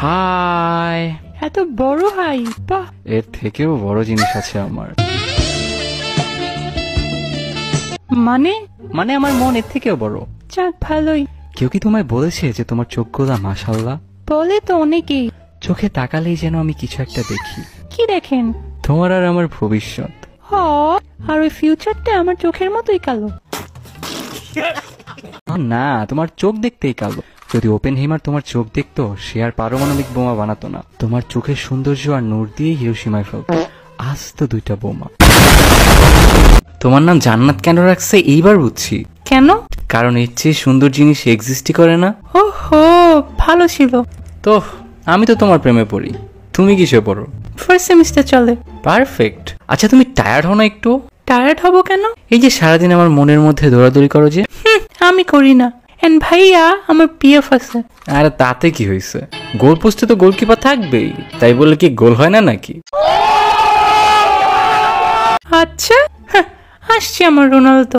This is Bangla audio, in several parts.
হাই। এত বড় হাই, বাহ। এর থেকেও বড় জিনিস আছে আমার। মানে মানে আমার মন এর থেকেও বড়। যাক, ভালোই। কেউ কি তোমায় বলেছে যে তোমার চোখগুলা মাশাআল্লাহ? বলে তো অনেকেই। চোখে তাকালেই যেন আমি কিছু একটা দেখি। কি দেখেন? তোমার আর আমার ভবিষ্যৎ। আর ওই ফিউচারটা আমার চোখের মতোই কালো। না, তোমার চোখ দেখতেই কালো। যদি ওপেন হেইমার তোমার চোখ দেখতো, সে আর পারমাণবিক বোমা বানাতো না। তোমার চোখের সৌন্দর্য আর নূর দিয়ে হিরোশিমায় ফেলতো। আজ তো 2টা বোমা। তোমার নাম জান্নাত কেন রাখছে এইবার বুঝছি। কেন? কারণ এর চেয়ে সুন্দর জিনিস এক্সিস্টই করে না। ওহো, ভালো ছিল। তো আমি তো তোমার প্রেমে পড়ি। তুমি কিসে পড়ো? ফার্স্ট সেমিস্টার চলে। পারফেক্ট। আচ্ছা, তুমি টায়ার্ড হও না একটু? টায়ার্ড হব কেন? এই যে সারাদিন আমার মনের মধ্যে দৌড়াদৌড়ি করো যে। আমি করি না। এন্ড ভাইয়া, আমার পিএফ আছে। আরে তাতে কি হয়েছে? গোল পোস্টে তো গোলকিপার থাকবেই, তাই বলে কি গোল হয় না নাকি? আচ্ছা, আসছে আমার রোনালদো।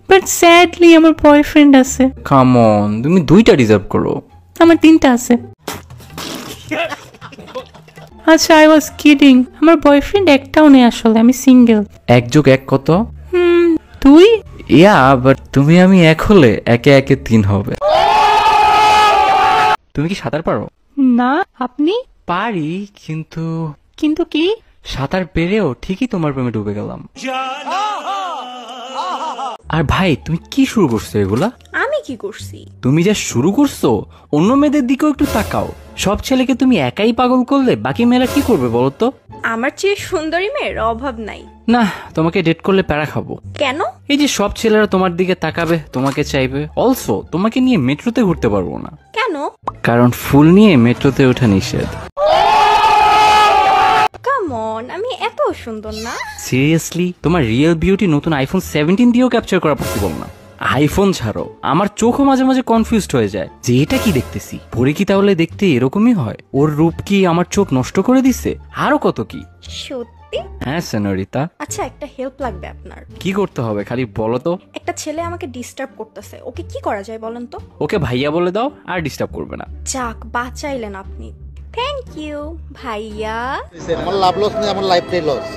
বাট স্যাডলি আমার বয়ফ্রেন্ড আছে। কাম অন, তুমি 2টা ডিজার্ভ করো। আমার 3টা আছে। আচ্ছা, আই ওয়াজ কিডিং। আমার বয়ফ্রেন্ড একটাও নেই আসলে, আমি সিঙ্গেল। 1+1 কত? 2। ইয়া, বাট তুমি আমি এক হলে একে একে 3 হবে। তুমি কি সাঁতার পারো? না, আপনি? পারি, কিন্তু কিন্তু কি? সাঁতার পেরেও ঠিকই তোমার প্রেমে ডুবে গেলাম। আর ভাই, তুমি কি শুরু করছো এগুলা? আমি কি করছি? তুমি যা শুরু করছো, অন্য মেয়েদের দিকেও একটু তাকাও। সব ছেলেকে তুমি একাই পাগল করলে বাকি মেয়েরা কি করবে বলো তো? আমার চেয়ে সুন্দরী মেয়ের অভাব নাই। না, তোমাকে ডেট করলে প্যারা খাবো। কেন? এই যে সব ছেলেরা তোমার দিকে তাকাবে, তোমাকে চাইবে। অলসো তোমাকে নিয়ে মেট্রোতে ঘুরতে পারবো না। কেন? কারণ ফুল নিয়ে মেট্রোতে ওঠা নিষেধ। কাম অন, আমি এত সুন্দর না? সিরিয়াসলি, তোমার রিয়েল বিউটি নতুন আইফোন 17 দিয়েও ক্যাপচার করা পসিবল না। আইফোন ছাড়ো, আমার চোখও মাঝে মাঝে কনফিউজড হয়ে যায় যে এটা কি দেখতেছি। পরে কি তাহলে দেখতে এরকমই হয়? ওর রূপ কি আমার চোখ নষ্ট করে দিছে? আরো কত কি। সত্যি? হ্যাঁ সেনরিতা। আচ্ছা, একটা হেল্প লাগবে আপনার। কি করতে হবে খালি বলো তো। একটা ছেলে আমাকে ডিস্টার্ব করতেছে, ওকে কি করা যায় বলেন তো? ওকে ভাইয়া বলে দাও, আর ডিস্টার্ব করবে না। যাক, বাঁচাইলেন আপনি। থ্যাংক ইউ ভাইয়া। আমার লাভ লস নেই, আমার লাইফটাই লস।